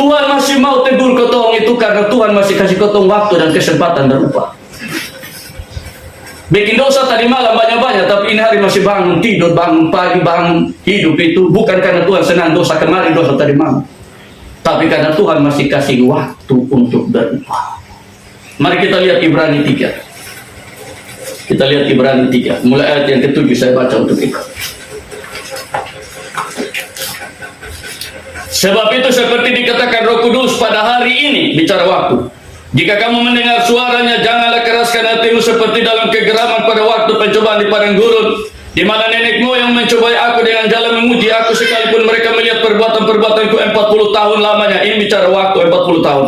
Tuhan masih mau tegur kotong itu karena Tuhan masih kasih kotong waktu dan kesempatan dan upah. Bikin dosa tadi malam banyak-banyak, tapi ini hari masih bangun tidur, bangun pagi, bangun hidup itu bukan karena Tuhan senang dosa kemarin, dosa tadi malam, tapi karena Tuhan masih kasih waktu untuk berubah. Mari kita lihat Ibrani 3. Kita lihat Ibrani 3, mulai ayat yang ke-7 saya baca untuk kita. Sebab itu seperti dikatakan Roh Kudus pada hari ini, bicara waktu. Jika kamu mendengar suaranya, janganlah keraskan hatimu seperti dalam kegeraman pada waktu pencobaan di padang gurun, di mana nenek moyang mencobai aku dengan jalan menguji aku, sekalipun mereka melihat perbuatan-perbuatanku 40 tahun lamanya. Ini bicara waktu 40 tahun.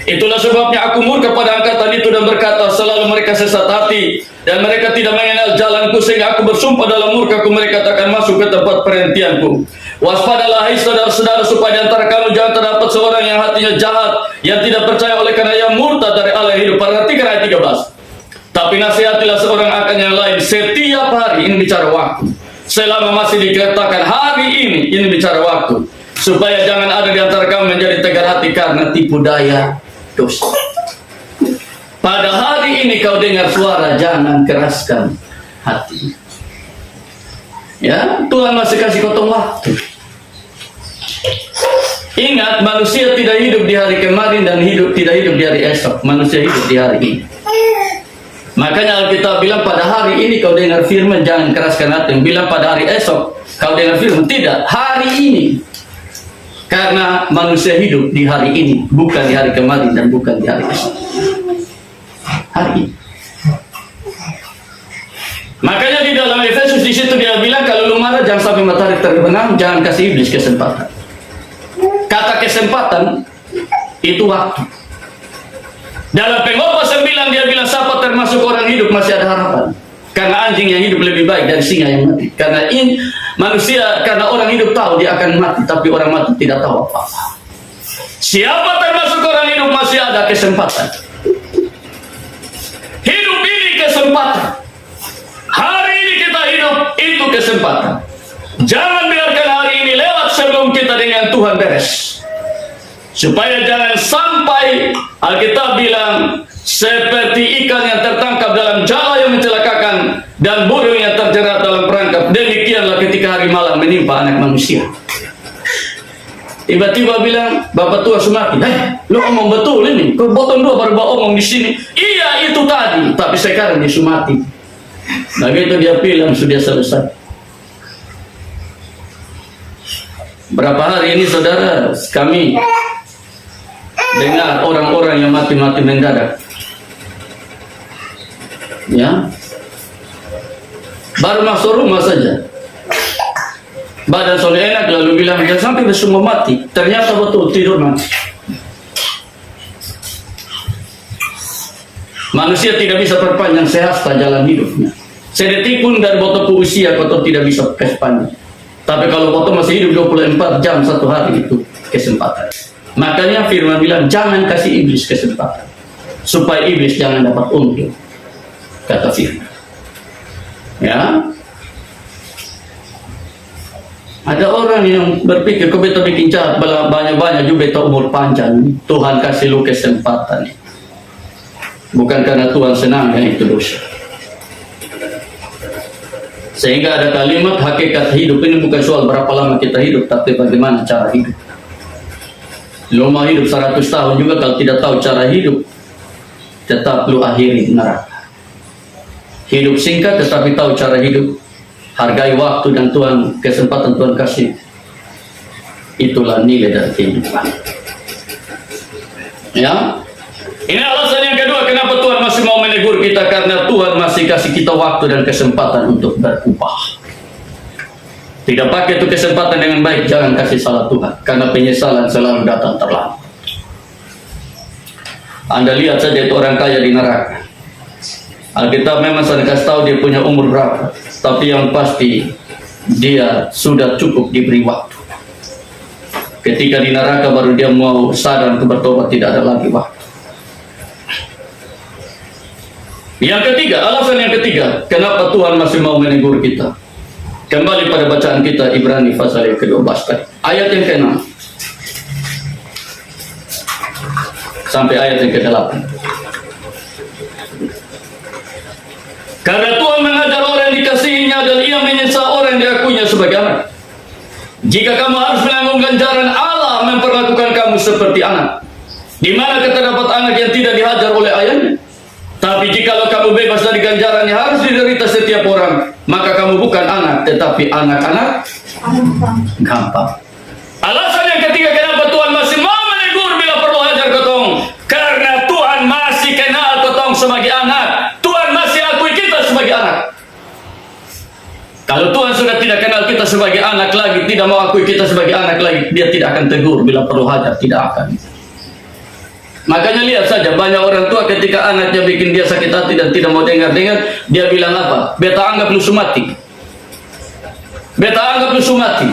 Itulah sebabnya aku murka pada angkatan itu dan berkata, selalu mereka sesat hati dan mereka tidak mengenal jalanku, sehingga aku bersumpah dalam murkaku mereka tak akan masuk ke tempat perhentianku. Waspadalah hai saudara-saudara, supaya di antara kamu jangan terdapat seorang yang hatinya jahat, yang tidak percaya oleh karena ia murtad dari Allah yang hidup. Perhatikan ayat 13. Tapi nasihatilah seorang akan yang lain setiap hari, ini bicara waktu, selama masih dikatakan hari ini bicara waktu, supaya jangan ada di antara kamu menjadi tegar hati karena tipu daya dosa. Pada hari ini kau dengar suara, jangan keraskan hati. Ya, Tuhan masih kasih kotong waktu. Ingat, manusia tidak hidup di hari kemarin dan tidak hidup di hari esok. Manusia hidup di hari ini. Makanya Alkitab bilang pada hari ini kau dengar firman, jangan keraskan hati. Bilang pada hari esok kau dengar firman, tidak, hari ini. Karena manusia hidup di hari ini, bukan di hari kemarin dan bukan di hari esok. Hari ini. Makanya di dalam Efesus di situ dia bilang, kalau lu marah jangan sampai matahari terbenam, jangan kasih iblis kesempatan. Kata kesempatan itu waktu. Dalam Pengkhotbah 9 dia bilang, siapa termasuk orang hidup masih ada harapan. Karena anjing yang hidup lebih baik dari singa yang mati. Karena ini manusia, karena orang hidup tahu dia akan mati, tapi orang mati tidak tahu apa-apa. Siapa termasuk orang hidup masih ada kesempatan. Hidup ini kesempatan. Hari ini kita hidup, itu kesempatan. Jangan biarkan hari ini lewat sebelum kita dengan Tuhan beres. Supaya jangan sampai Alkitab bilang seperti ikan yang tertangkap dalam jala yang mencelakakan dan burung yang terjerat dalam perangkap. Demikianlah ketika hari malam menimpa anak manusia. Tiba-tiba bilang, Bapak tua Sumati, lu omong betul ini, kau potong dua baru bawa omong di sini. Iya itu tadi, tapi sekarang di Sumati. Begitu dia bilang sudah selesai. Berapa hari ini saudara kami dengar orang-orang yang mati-mati mendadak. Ya, baru masuk rumah saja badan sudah enak, lalu bilang dia sampai semua mati. Ternyata betul tidur mati. Manusia tidak bisa perpanjang sehasta jalan hidupnya. Sedetik pun dari botoku usia kau tidak bisa kespanjang. Tapi kalau kau masih hidup 24 jam satu hari, itu kesempatan. Makanya firman bilang jangan kasih iblis kesempatan, supaya iblis jangan dapat untung. Kata firman. Ya, ada orang yang berpikir kau beta bikin jahat banyak-banyak juga beta umur panjang. Tuhan kasih lu kesempatan. Bukan karena Tuhan senang yang itu dosa. Sehingga ada kalimat hakikat hidup ini bukan soal berapa lama kita hidup, tapi bagaimana cara hidup. Lu mau hidup 100 tahun juga kalau tidak tahu cara hidup, tetap lu akhiri neraka. Hidup singkat tetapi tahu cara hidup, hargai waktu dan Tuhan, kesempatan Tuhan kasih. Itulah nilai dari kehidupan. Ya. Ini alasan yang kedua kenapa Tuhan masih mau menegur kita, karena Tuhan masih kasih kita waktu dan kesempatan untuk berubah. Tidak pakai itu kesempatan dengan baik, jangan kasih salah Tuhan, karena penyesalan selalu datang terlambat. Anda lihat saja itu orang kaya di neraka. Alkitab memang saya kasih tahu dia punya umur berapa, tapi yang pasti dia sudah cukup diberi waktu. Ketika di neraka baru dia mau sadar untuk bertobat, tidak ada lagi waktu. Yang ketiga, alasan yang ketiga, kenapa Tuhan masih mau menegur kita. Kembali pada bacaan kita Ibrani pasal yang ke-12 tadi. Ayat yang ke-6. sampai ayat yang ke-8. Karena Tuhan mengajar orang yang dikasihinya dan ia menyiksa orang yang diakuinya sebagai anak. Jika kamu harus menanggung ganjaran, Allah memperlakukan kamu seperti anak. Di mana terdapat anak yang tidak dihajar oleh ayahnya. Tapi jikalau kamu bebas dari ganjaran yang harus diderita setiap orang, maka kamu bukan anak, tetapi anak-anak gampang. Alasan yang ketiga kenapa Tuhan masih mau menegur bila perlu hajar kotong, karena Tuhan masih kenal kotong sebagai anak. Tuhan masih akui kita sebagai anak. Kalau Tuhan sudah tidak kenal kita sebagai anak lagi, tidak mau akui kita sebagai anak lagi, dia tidak akan tegur bila perlu hajar, tidak akan. Makanya lihat saja, banyak orang tua ketika anaknya bikin dia sakit hati dan tidak mau dengar-dengar, dia bilang apa? Beta anggap lu sumati. Beta anggap lu sumati.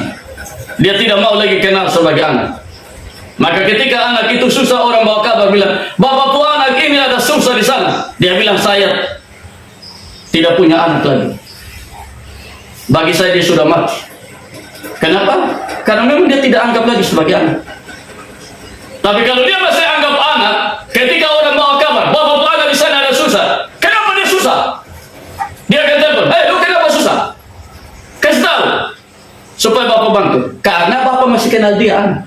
Dia tidak mau lagi kenal sebagai anak. Maka ketika anak itu susah, orang bawa kabar bilang, bapak tua anak ini ada susah di sana. Dia bilang, saya tidak punya anak lagi. Bagi saya dia sudah mati. Kenapa? Karena memang dia tidak anggap lagi sebagai anak. Tapi kalau dia masih anggap anak, ketika orang bawa kabar, bapak tua anak di sana ada susah. Kenapa dia susah? Dia akan telepon, lu kenapa susah? Kasih tahu supaya bapak bantu. Karena bapak masih kenal dia anak.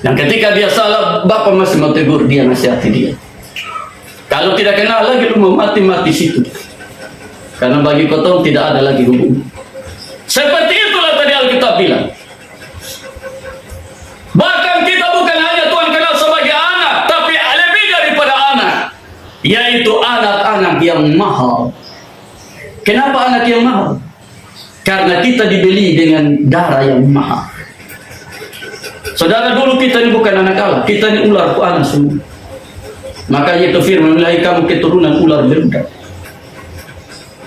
Dan ketika dia salah, bapak masih mau tegur dia, nasihati dia. Kalau tidak kenal lagi, lu mau mati-mati situ. Karena bagi kotong tidak ada lagi hubungan. Seperti itulah tadi Alkitab bilang. Bahkan kita bukan hanya Tuhan kenal sebagai anak, tapi lebih daripada anak, yaitu anak-anak yang mahal. Kenapa anak yang mahal? Karena kita dibeli dengan darah yang mahal. Saudara, dulu kita ini bukan anak Allah, kita ini ular anak semua. Makanya itu firman, mulai kamu keturunan ular beludak.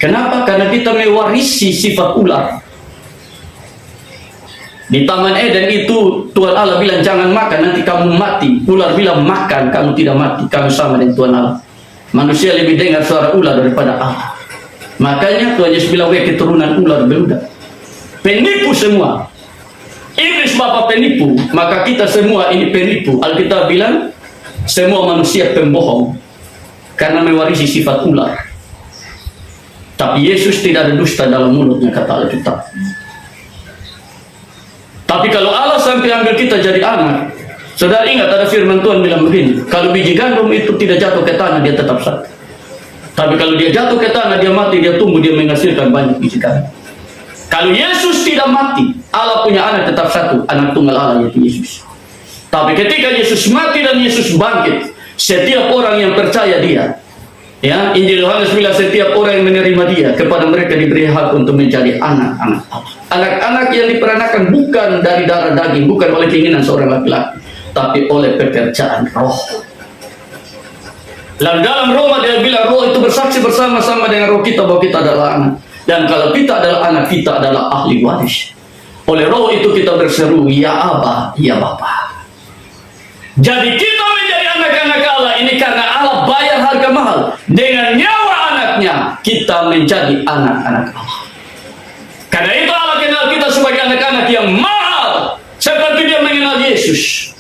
Kenapa? Karena kita mewarisi sifat ular. Di Taman Eden itu Tuhan Allah bilang jangan makan, nanti kamu mati. Ular bilang makan, kamu tidak mati, kamu sama dengan Tuhan Allah. Manusia lebih dengar suara ular daripada Allah. Makanya Tuhan Yesus bilang, keturunan ular beludak. Penipu semua. Iblis bapa penipu, maka kita semua ini penipu. Alkitab bilang semua manusia pembohong karena mewarisi sifat ular. Tapi Yesus tidak ada dusta dalam mulutnya, kata Alkitab. Tapi kalau Allah sampai ambil kita jadi anak, saudara ingat ada firman Tuhan bilang begini, kalau biji gandum itu tidak jatuh ke tanah, dia tetap satu. Tapi kalau dia jatuh ke tanah, dia mati, dia tumbuh, dia menghasilkan banyak biji gandum. Kalau Yesus tidak mati, Allah punya anak tetap satu, anak tunggal Allah yaitu Yesus. Tapi ketika Yesus mati dan Yesus bangkit, setiap orang yang percaya dia, ya, Injil Yohanes bilang setiap orang yang menerima dia, kepada mereka diberi hak untuk menjadi anak-anak Allah. Anak-anak yang diperanakan bukan dari darah daging, bukan oleh keinginan seorang laki-laki, tapi oleh pekerjaan roh. Lalu dalam Roma dia bilang roh itu bersaksi bersama-sama dengan roh kita bahwa kita adalah anak. Dan kalau kita adalah anak, kita adalah ahli waris. Oleh roh itu kita berseru, ya Aba, ya Bapa. Jadi kita menjadi anak-anak Allah ini karena Allah bayar harga mahal. Dengan nyawa anaknya, kita menjadi anak-anak Allah. Karena itu Allah kenal kita sebagai anak-anak yang mahal, seperti dia mengenal Yesus.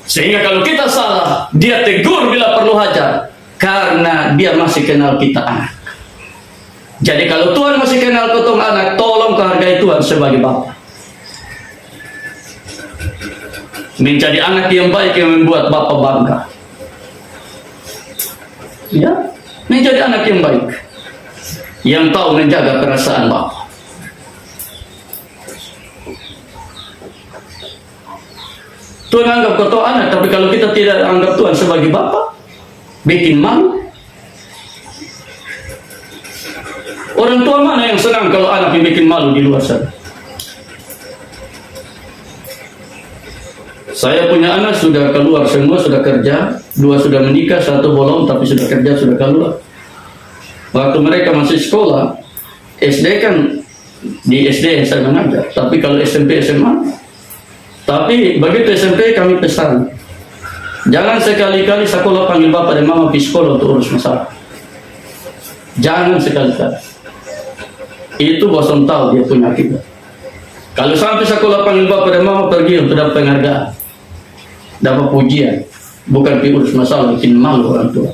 Sehingga kalau kita salah, dia tegur bila perlu hajar, karena dia masih kenal kita anak. Jadi kalau Tuhan masih kenal kotong anak, tolong hargai Tuhan sebagai Bapa. Menjadi anak yang baik yang membuat Bapa bangga. Ya, menjadi anak yang baik, yang tahu menjaga perasaan Bapa. Tuhan anggap kau anak, tapi kalau kita tidak anggap Tuhan sebagai Bapa, bikin malu. Orang tua mana yang senang kalau anak bikin malu di luar sana? Saya punya anak sudah keluar semua, sudah kerja, 2 sudah menikah, 1 belum, tapi sudah kerja, sudah keluar. Waktu mereka masih sekolah, SD kan di SD yang saya mengajar, tapi kalau SMP, SMA, tapi begitu SMP kami pesan, jangan sekali-kali sekolah panggil bapak dan mama pergi sekolah untuk urus masalah. Jangan sekali-kali. Itu bosan tahu dia punya akibat. Kalau sampai sekolah panggil bapak dan mama pergi untuk dapat penghargaan, dapat pujian, bukan diurus masalah bikin malu orang tua.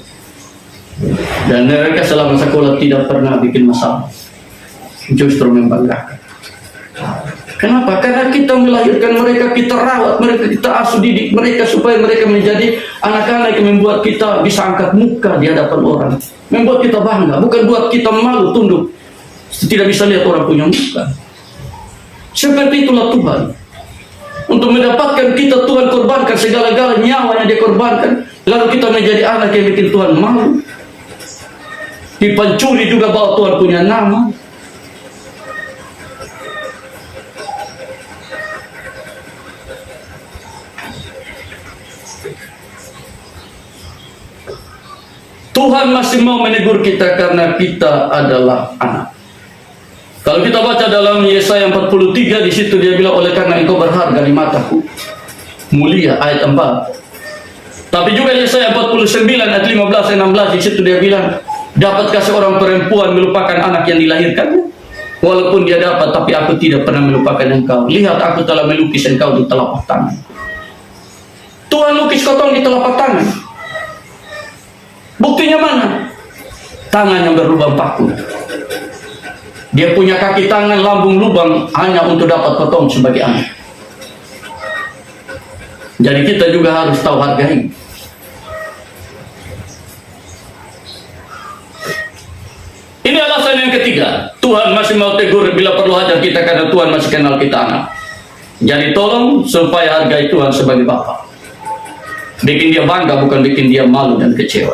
Dan mereka selama sekolah tidak pernah bikin masalah, justru membanggakan. Kenapa? Karena kita melahirkan mereka, kita rawat mereka, kita asuh didik mereka supaya mereka menjadi anak-anak yang membuat kita bisa angkat muka di hadapan orang, membuat kita bangga, bukan buat kita malu tunduk, tidak bisa lihat orang punya muka. Seperti itulah Tuhan. Untuk mendapatkan kita, Tuhan korbankan segala-galanya, nyawanya dia korbankan, lalu kita menjadi anak yang bikin Tuhan malu. Dipancuri juga bahwa Tuhan punya nama. Tuhan masih mau menegur kita karena kita adalah anak. Kalau kita baca dalam Yesaya 43, di situ dia bilang, oleh karena engkau berharga di mataku, mulia, ayat 4. Tapi juga Yesaya 49 ayat 15 dan 16, di situ dia bilang, dapatkah seorang perempuan melupakan anak yang dilahirkannya? Walaupun dia dapat, tapi aku tidak pernah melupakan engkau. Lihat, aku telah melukis engkau di telapak tangan. Tuhan lukis kotong di telapak tangan. Buktinya mana? Tangan yang berlubang paku. Dia punya kaki tangan, lambung, lubang, hanya untuk dapat potong sebagai anak. Jadi kita juga harus tahu hargai. Ini alasan yang ketiga. Tuhan masih mau tegur bila perlu ajar kita karena Tuhan masih kenal kita anak. Jadi tolong supaya hargai Tuhan sebagai Bapa. Bikin dia bangga, bukan bikin dia malu dan kecewa.